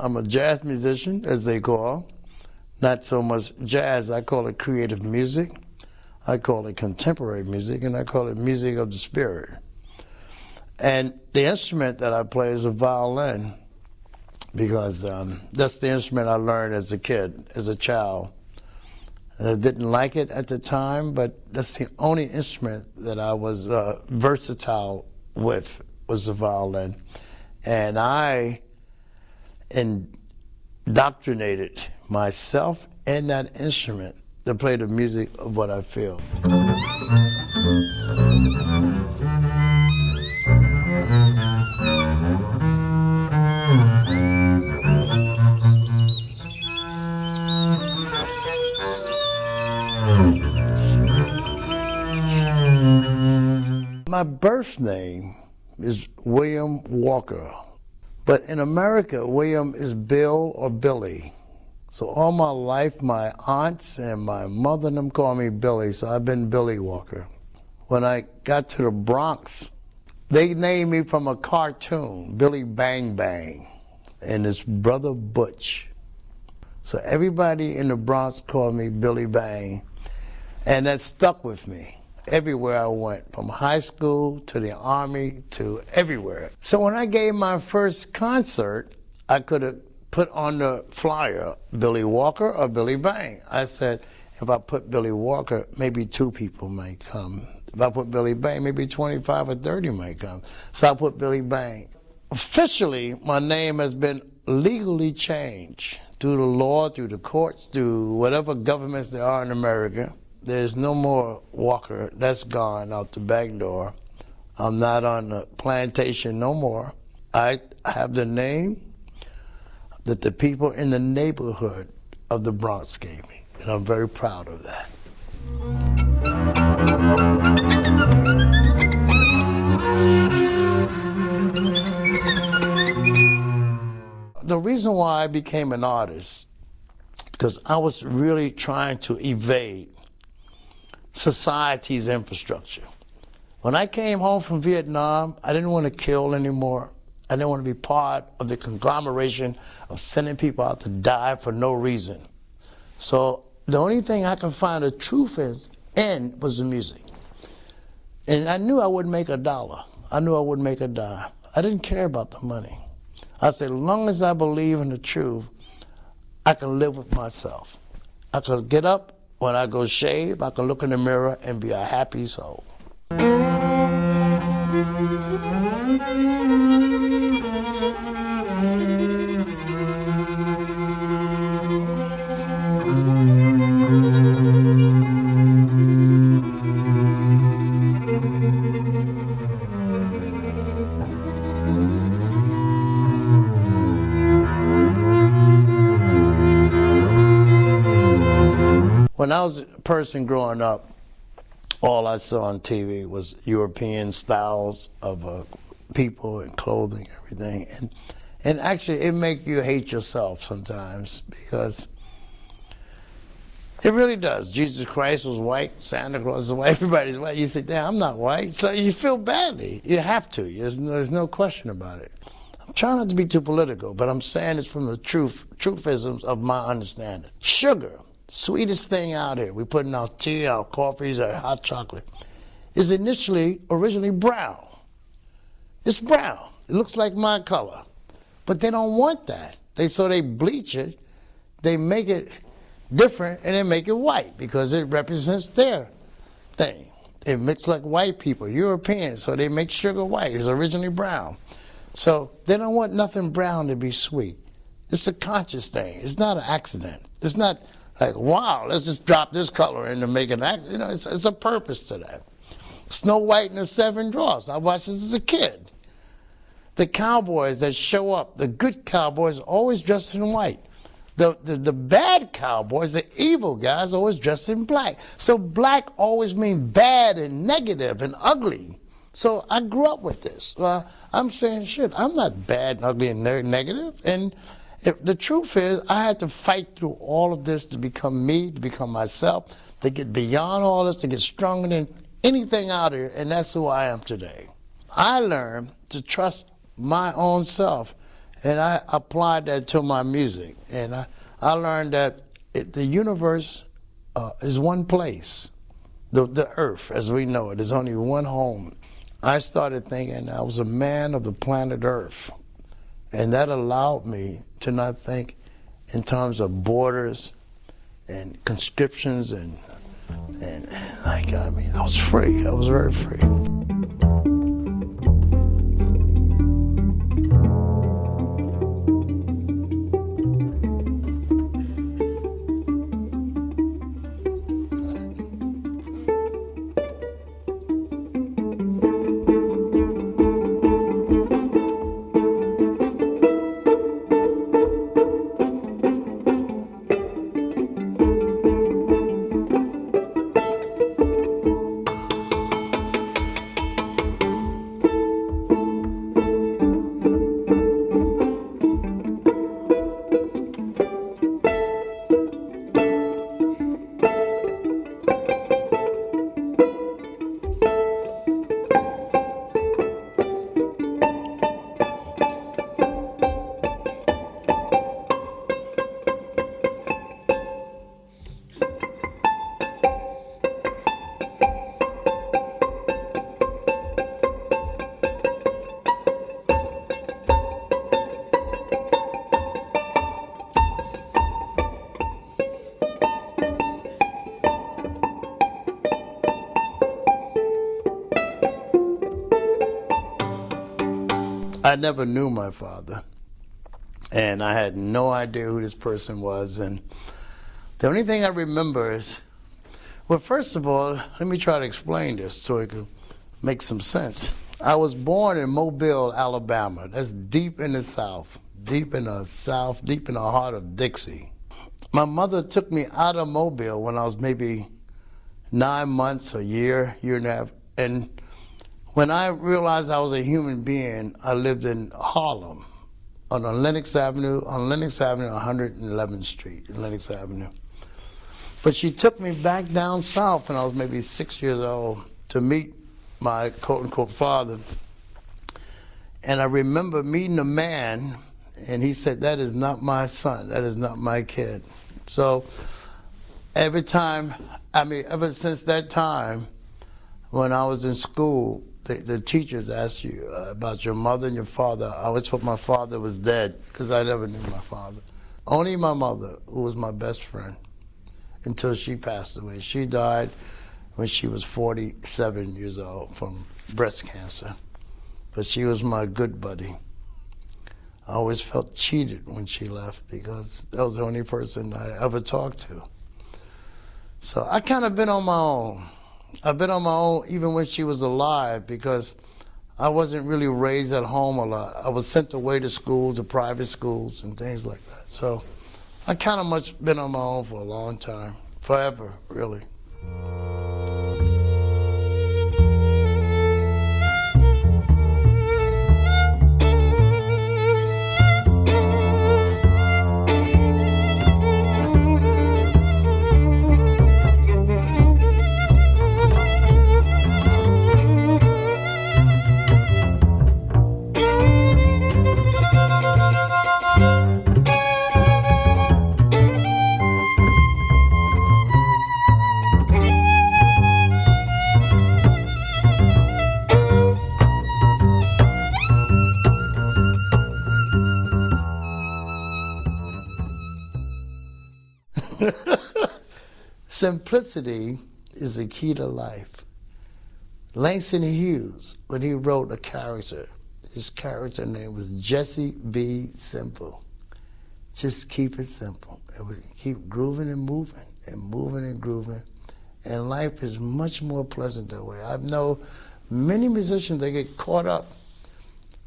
I'm a jazz musician, as they call. Not so much jazz, I call it creative music. I call it contemporary music, and I call it music of the spirit. And the instrument that I play is a violin, because that's the instrument I learned as a kid, as a child. And I didn't like it at the time, but that's the only instrument that I was versatile with, was the violin. And I indoctrinated myself in that instrument to play the music of what I feel. My birth name is William Walker, but in America, William is Bill or Billy. So all my life, my aunts and my mother and them call me Billy, so I've been Billy Walker. When I got to the Bronx, they named me from a cartoon, Billy Bang Bang, and his brother Butch. So everybody in the Bronx called me Billy Bang, and that stuck with me everywhere I went, from high school to the Army to everywhere. So when I gave my first concert, I could have put on the flyer Billy Walker or Billy Bang. I said, if I put Billy Walker, maybe 2 people might come. If I put Billy Bang, maybe 25 or 30 might come. So I put Billy Bang. Officially, my name has been legally changed through the law, through the courts, through whatever governments there are in America. There's no more Walker. That's gone out the back door. I'm not on the plantation no more. I have the name that the people in the neighborhood of the Bronx gave me, and I'm very proud of that. The reason why I became an artist, because I was really trying to evade society's infrastructure. When I came home from Vietnam, I didn't want to kill anymore. I didn't want to be part of the conglomeration of sending people out to die for no reason. So the only thing I could find the truth in was the music. And I knew I wouldn't make $1. I knew I wouldn't make a dime. I didn't care about the money. I said, as long as I believe in the truth, I can live with myself. I could get up when I go shave, I can look in the mirror and be a happy soul. When I was a person growing up, all I saw on TV was European styles of people and clothing, everything. And actually, it makes you hate yourself sometimes, because it really does. Jesus Christ was white, Santa Claus was white, everybody's white. You say, damn, I'm not white. So you feel badly. You have to. There's no question about it. I'm trying not to be too political, but I'm saying it's from the truthisms of my understanding. Sugar. Sweetest thing out here. We put in our tea, our coffees, our hot chocolate. Is originally brown. It's brown. It looks like my color. But they don't want that. So they bleach it, they make it different, and they make it white because it represents their thing. It looks like white people, Europeans, so they make sugar white. It's originally brown. So they don't want nothing brown to be sweet. It's a conscious thing. It's not an accident. It's not like, wow, let's just drop this color in to make an act. You know, it's a purpose to that. Snow White and the 7 Dwarfs. I watched this as a kid. The cowboys that show up, the good cowboys, always dressed in white. The bad cowboys, the evil guys, always dressed in black. So black always means bad and negative and ugly. So I grew up with this. I'm saying, shit, I'm not bad and ugly and negative. And the truth is, I had to fight through all of this to become me, to become myself, to get beyond all this, to get stronger than anything out here, and that's who I am today. I learned to trust my own self And I applied that to my music. And I learned that the universe is one place. The earth, as we know it, is only one home. I started thinking I was a man of the planet Earth. And that allowed me to not think in terms of borders and conscriptions and like, I mean, I was free. I was very free. I never knew my father, and I had no idea who this person was. And the only thing I remember is, well, first of all, let me try to explain this so it can make some sense. I was born in Mobile, Alabama. That's deep in the South, deep in the heart of Dixie. My mother took me out of Mobile when I was maybe 9 months, a year and a half. And when I realized I was a human being, I lived in Harlem on Lenox Avenue, 111th Street, in Lenox Avenue. But she took me back down south when I was maybe 6 years old to meet my quote-unquote father. And I remember meeting a man, and he said, "That is not my son, that is not my kid." So ever since that time, when I was in school, the teachers asked you about your mother and your father. I always thought my father was dead because I never knew my father. Only my mother, who was my best friend, until she passed away. She died when she was 47 years old from breast cancer. But she was my good buddy. I always felt cheated when she left because that was the only person I ever talked to. So I kind of been on my own. I've been on my own even when she was alive because I wasn't really raised at home a lot. I was sent away to school, to private schools and things like that. So I kind of much been on my own for a long time, forever, really. Simplicity is the key to life. Langston Hughes, when he wrote a character, his character name was Jesse B. Simple. Just keep it simple. And we keep grooving and moving and moving and grooving. And life is much more pleasant that way. I know many musicians, they get caught up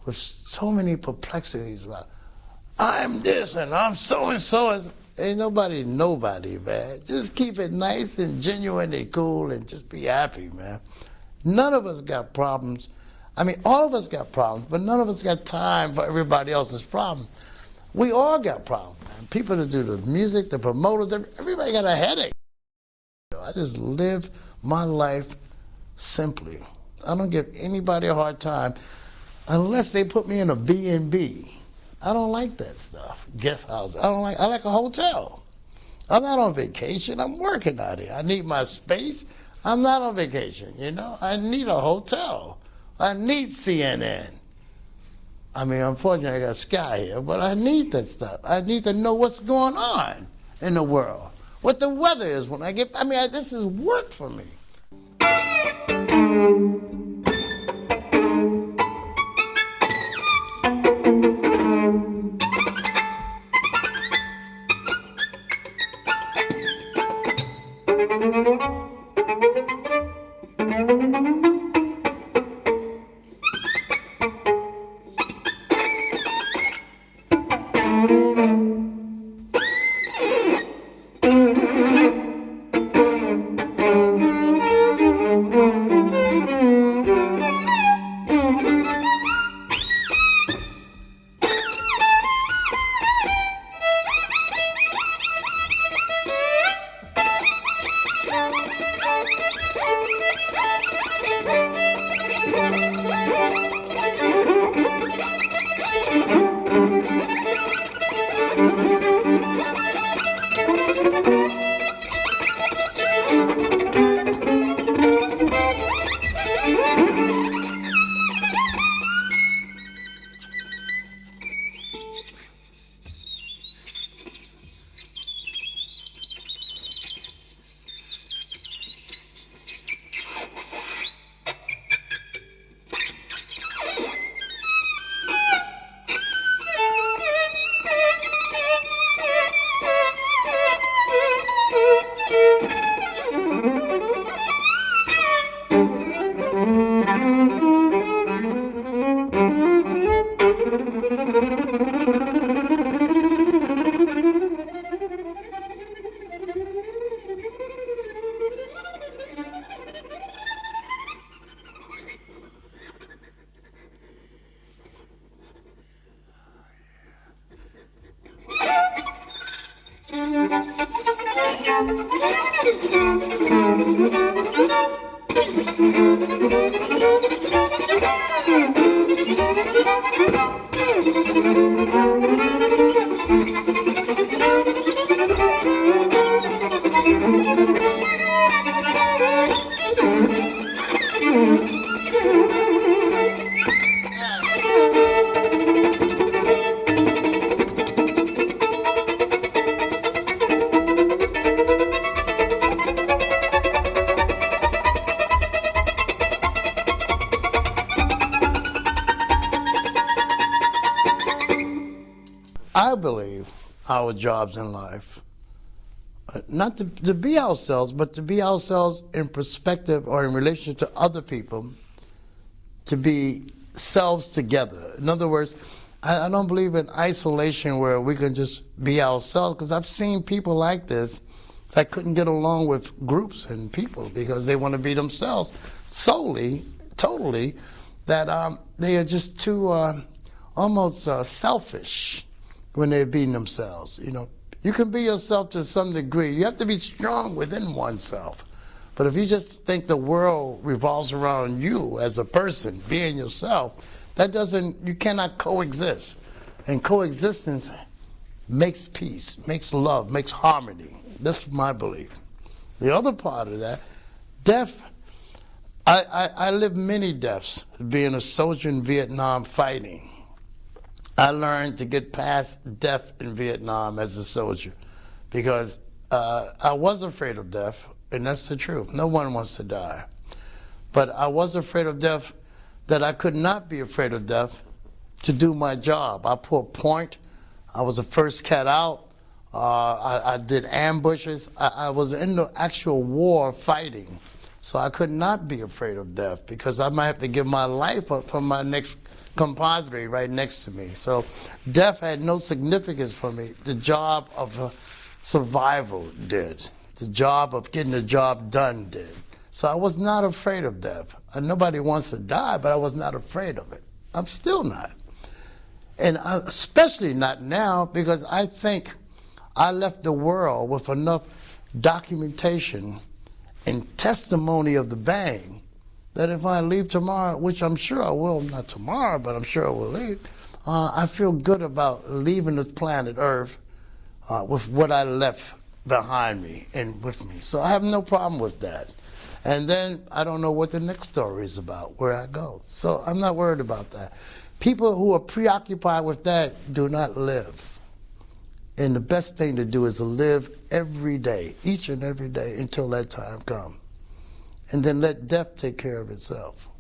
with so many perplexities about, I'm this and I'm so-and-so. Ain't nobody, man. Just keep it nice and genuine and cool and just be happy, man. None of us got problems. I mean, all of us got problems, but none of us got time for everybody else's problems. We all got problems, man. People that do the music, the promoters, everybody got a headache. I just live my life simply. I don't give anybody a hard time unless they put me in a B&B. I don't like that stuff. Guest house. I like a hotel. I'm not on vacation. I'm working out here. I need my space. I'm not on vacation, you know. I need a hotel. I need CNN. I mean, unfortunately, I got Sky here, but I need that stuff. I need to know what's going on in the world, what the weather is when I get. I mean, this is work for me. I believe our jobs in life, not to be ourselves, but to be ourselves in perspective or in relationship to other people, to be selves together. In other words, I don't believe in isolation where we can just be ourselves, because I've seen people like this that couldn't get along with groups and people because they want to be themselves solely, totally, that they are just too almost selfish when they're being themselves. You know, you can be yourself to some degree. You have to be strong within oneself. But if you just think the world revolves around you as a person, being yourself, that doesn't, you cannot coexist. And coexistence makes peace, makes love, makes harmony. That's my belief. The other part of that, death, I lived many deaths being a soldier in Vietnam fighting. I learned to get past death in Vietnam as a soldier because I was afraid of death, and that's the truth. No one wants to die. But I was afraid of death that I could not be afraid of death to do my job. I put point. I was the first cat out. I did ambushes. I was in the actual war fighting. So I could not be afraid of death because I might have to give my life up for my next compadre right next to me. So death had no significance for me. The job of survival did. The job of getting the job done did. So I was not afraid of death. And nobody wants to die, but I was not afraid of it. I'm still not. And especially not now, because I think I left the world with enough documentation and testimony of the bang that if I leave tomorrow, which I'm sure I will, not tomorrow, but I'm sure I will leave, I feel good about leaving this planet Earth with what I left behind me and with me. So I have no problem with that. And then I don't know what the next story is about, where I go. So I'm not worried about that. People who are preoccupied with that do not live. And the best thing to do is to live every day, each and every day, until that time comes. And then let death take care of itself.